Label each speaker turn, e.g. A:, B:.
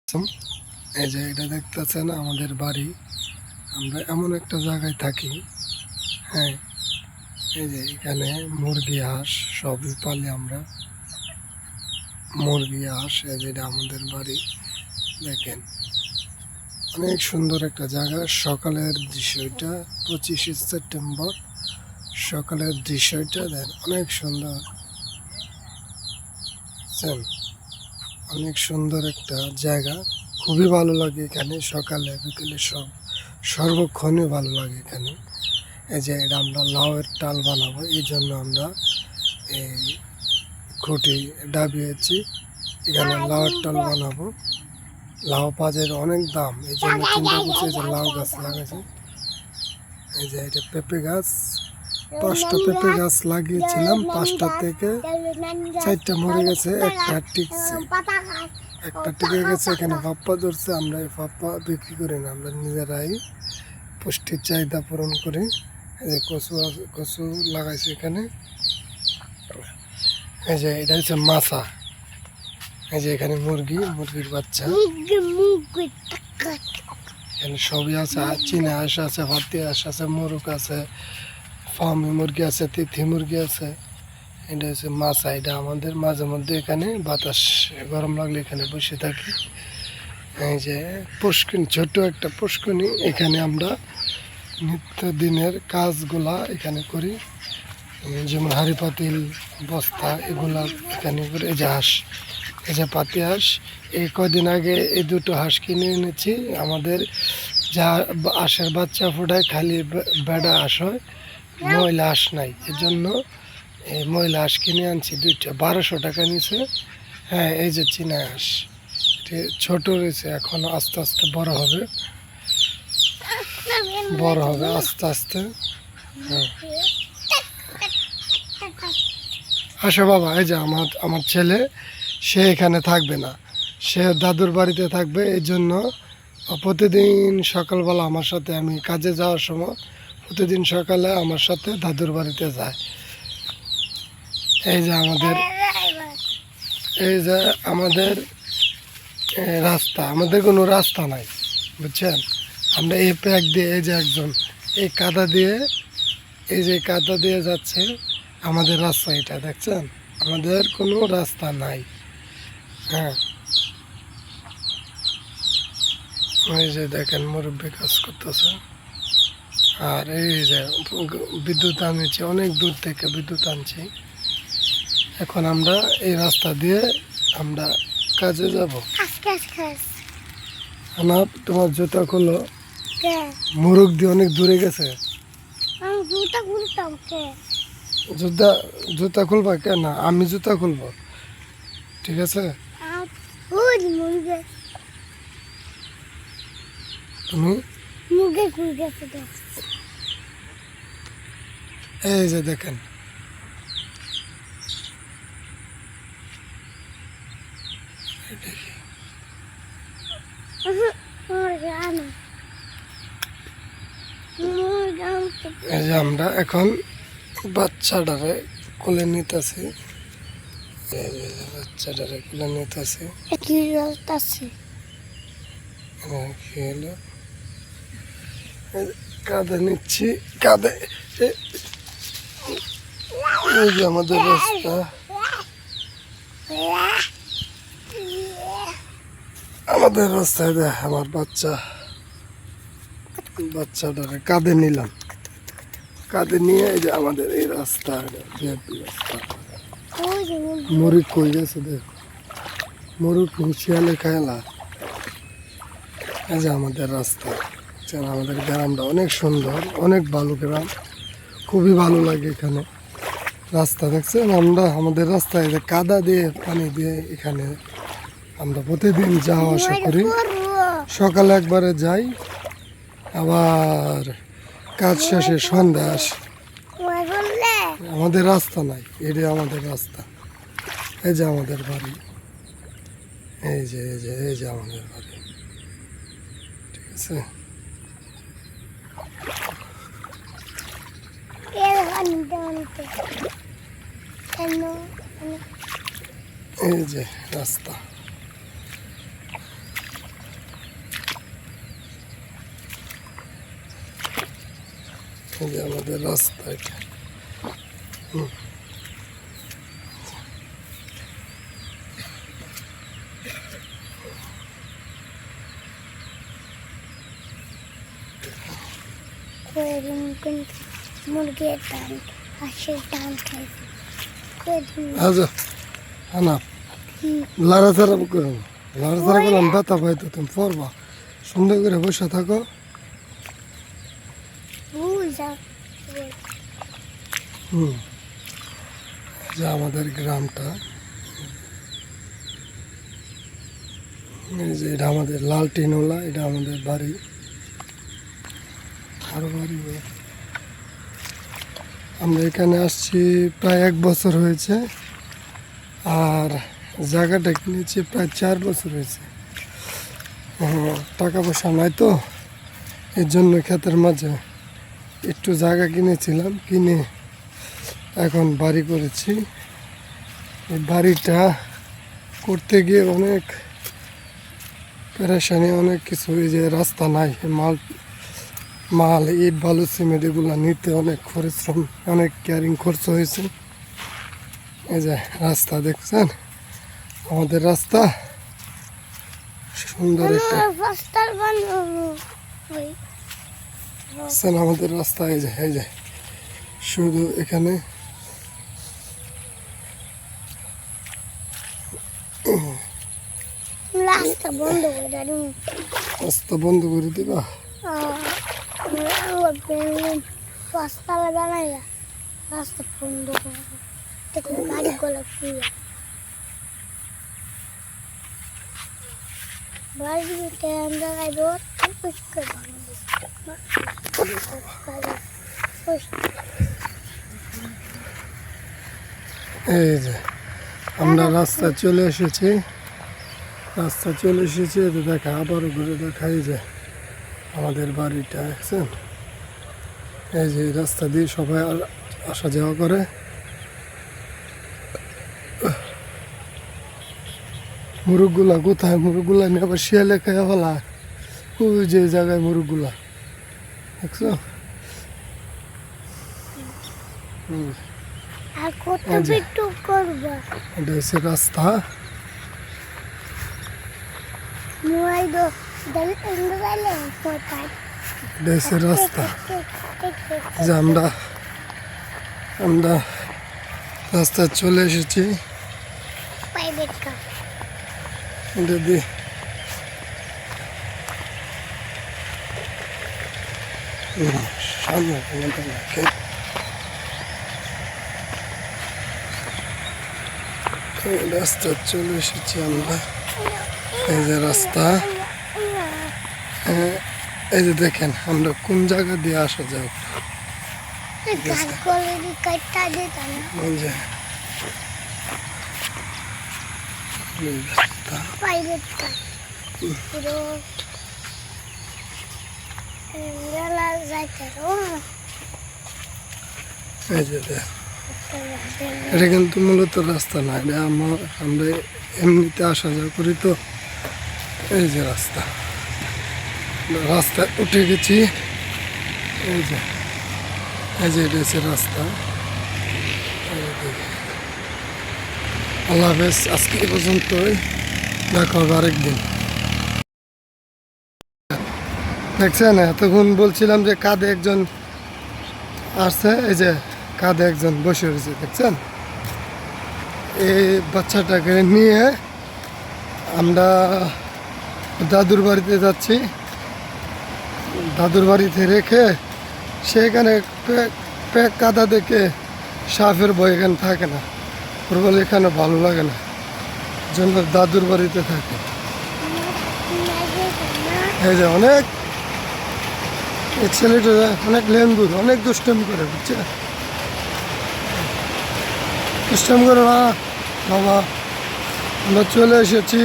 A: এই যে এটা দেখতেছেন আমাদের বাড়ি। আমরা এমন একটা জায়গায় থাকি, হ্যাঁ। এই যে এখানে মুরগি হাঁস সবই পালি আমরা, মুরগি হাঁস। এই যে এটা আমাদের বাড়ি, দেখেন অনেক সুন্দর একটা জায়গা। সকালের দৃশ্যটা 25শে সেপ্টেম্বর সকালের দৃশ্যটা দেন, অনেক সুন্দর, অনেক সুন্দর একটা জায়গা। খুবই ভালো লাগে এখানে, সকালে বিকেলে সর্বক্ষণই ভালো লাগে এখানে। এই যে এটা আমরা লাউয়ের টাল বানাবো, এই জন্য আমরা এই খুঁটি ডাবিয়েছি, এখানে লাউয়ের টাল বানাবো। লাউ পাজের অনেক দাম, এই জন্য চিন্তা করছি যে লাউ গাছ লাগাইছে। এই যে এটা পেঁপে গাছ, 5টা পেঁপে গাছ লাগিয়েছিলাম, 5টা থেকে 4টা মরে গেছে, একটা টিকছে, একটা টিকে গেছে। এখানে ফাপ্পা ধরছে, আমরা এই ফাপ্পা বিক্রি করি না, আমরা নিজেরাই পুষ্টির চাহিদা পূরণ করি। এই যে কচু লাগাইছে এখানে। এই যে এটা হচ্ছে মাছা। এই যে এখানে মুরগির বাচ্চা, এখানে সবই আছে। চীনা হাঁস আছে, ভাতি হাঁস আছে, মোরগ আছে, ফার্মি মুরগি আছে, তিথি মুরগি আছে। এটা হচ্ছে মাছা। এটা আমাদের মাঝে মধ্যে এখানে বাতাস গরম লাগলে এখানে বসে থাকি। এই যে পুষ্কিনি, ছোট একটা পুষ্কিনি, এখানে আমরা নিত্যদিনের কাজগুলা এখানে করি, যেমন হাঁড়ি পাতিল বস্তা এগুলা এখানে করি। এই যে হাঁস, এই যে পাতি হাঁস, এই কদিন আগে এই দুটো হাঁস কিনে এনেছি। আমাদের যা হাঁসের বাচ্চা ফোটায় খালি বেড়া হাঁস হয়, মহিলা হাঁস নাই, এজন্য এই মহিলা হাঁস কিনে আনছি দুইটা, 1200 টাকা নিছে। হ্যাঁ, এই যে চীনা হাঁস, ছোট রয়েছে, এখন আস্তে আস্তে বড় হবে আস্তে আস্তে। হ্যাঁ, আসো বাবা। এই যে আমার ছেলে, সে এখানে থাকবে না, সে দাদুর বাড়িতে থাকবে। এই জন্য প্রতিদিন সকালবেলা আমার সাথে, আমি কাজে যাওয়ার সময় প্রতিদিন সকালে আমার সাথে দাদুর বাড়িতে যায়। এই যে আমাদের রাস্তা, আমাদের কোনো রাস্তা নাই, বুঝছেন। আমরা এই প্যাক দিয়ে, এই যে একজন এই কাদা দিয়ে যাচ্ছে আমাদের রাস্তা, এটা দেখছেন, আমাদের কোনো রাস্তা নাই। হ্যাঁ, এই যে দেখেন মুরব্বী কাজ করতেছে। আর এই যে বিদ্যুৎ আনছি, অনেক দূর থেকে বিদ্যুৎ আনছি। এখন আমরা এই রাস্তা দিয়ে আমরা কাজে যাব। তোমার জুতা খুলো, মুরগ দিয়ে অনেক দূরে গেছে। জুতা খুলবা কেন? আমি জুতা খুলবো, ঠিক আছে। তুমি এই যে দেখেন, এই যে আমরা এখন বাচ্চাটারে কোলে নিতেছি, কাঁধে নিচ্ছি, কাঁধে। এই যে আমাদের রাস্তা, আমাদের রাস্তায় দেখ আমার বাচ্চাটারে কাঁধে নিলাম, কাঁধে নিয়ে এই যে আমাদের এই রাস্তা, মুরগ কই গেছে দেখ, মুরগ শিয়ালে খায়লা। এই যে আমাদের রাস্তা, আমাদের গ্রামটা অনেক সুন্দর, অনেক ভালো গ্রাম, খুবই ভালো লাগে এখানে। রাস্তা দেখছেন, আমাদের রাস্তায় কাদা দিয়ে, পানি দিয়ে এখানে আমরা প্রতিদিন যাওয়া আসা করি। সকালে একবারে যাই, আবার কাজ শেষে সন্ধ্যা আসি। আমাদের রাস্তা নাই, এটাই আমাদের রাস্তা। এই যে আমাদের বাড়ি, এই যে আমাদের বাড়ি, ঠিক আছে। এই যে রাস্তা। এই যে আমাদের রাস্তা এটা।
B: মুরগির ডাল হাঁসের ডাল খাইছি।
A: আচ্ছা আনা লড়াচড়া করো না, লড়াচড়া করলাম ব্যথা পাই তো তুমি পড়বা। সুন্দর করে বসে থাকো। যে আমাদের গ্রামটা, এই যে এটা আমাদের লালটিনওলা, এটা আমাদের বাড়ি। আরো বাড়ি আমরা এখানে আসছি প্রায় 1 বছর হয়েছে, আর জায়গাটা কিনেছি প্রায় 4 বছর হয়েছে। টাকা পয়সা নাই তো, এর জন্য ক্ষেতের মাঝে একটু জায়গা কিনেছিলাম, কিনে এখন বাড়ি করেছি। এই বাড়িটা করতে গিয়ে অনেক পেরেশানি, অনেক কিছু। এই যে রাস্তা নাই, মাল ইট বালু সিমেন্ট এগুলো নিতে অনেক পরিশ্রম, অনেক ক্যারিং খরচ হয়েছে। এই যে রাস্তা দেখছেন, আমাদের রাস্তা সুন্দর একটা আমাদের রাস্তা। এই যে শুধু এখানে
B: রাস্তা বন্ধ করে
A: রাস্তা বন্ধ করে দিবা।
B: পাঁচতলা বানাইয়া রাস্তা বন্ধ করে দেখুন গাড়িগুলো ফুলে বাড়িতে আমরা রোড পরিষ্কার
A: এই যে আমরা রাস্তা চলে এসেছি, এই যে দেখা, আবারও ঘুরে দেখাই যে আমাদের বাড়িটা দেখছেন। এই যে রাস্তা দিয়ে সবাই আসা যাওয়া করে। মুরগগুলা কোথায়? মুরগগুলা নিয়ে আবার শিয়ালে খাইয়া ফেলা। ওই যে জায়গায় মুরগগুলা দেখছো।
B: আর কত বিট্টু করবা?
A: এটা হচ্ছে রাস্তা।
B: মোবাইল দো মোবাইলে কোথায়?
A: এটা হচ্ছে রাস্তা। যে আমরা রাস্তায় চলে এসেছি।
B: প্রাইভেট কার
A: এটা দিয়ে সামনে রাস্তা চলে এসেছি আমরা। এই যে রাস্তা, এই যে দেখেন আমরা কোন জায়গা দিয়ে আসা যাও।
B: প্রাইভেট কার পুরো
A: এই যে এটা কিন্তু মূলত রাস্তা না, এটা আমরা এমনিতে আসা যাওয়া করি তো। এই যে রাস্তায় উঠে গেছি। এই যে এটা হচ্ছে রাস্তা। আল্লাহ হাফেজ, আজকে এই পর্যন্তই, দেখা হবে আরেকদিন। দেখছেন, এতক্ষণ বলছিলাম যে কাঁধে একজন আসছে, এই যে কাঁধে একজন বসে রয়েছে দেখছেন। এই বাচ্চাটাকে নিয়ে আমরা দাদুর বাড়িতে যাচ্ছি। দাদুর বাড়িতে রেখে সেখানে প্যাক কাদা দেখে সাপের ভয় এখানে থাকে না, ওর বলে এখানে ভালো লাগে না, জন্য দাদুর বাড়িতে থাকে। এই যে অনেক এই ছেলেটা অনেক লেম্বুর, অনেক দুষ্টামি করে, বুঝছে? দুষ্টামি করে না বাবা। আমরা চলে এসেছি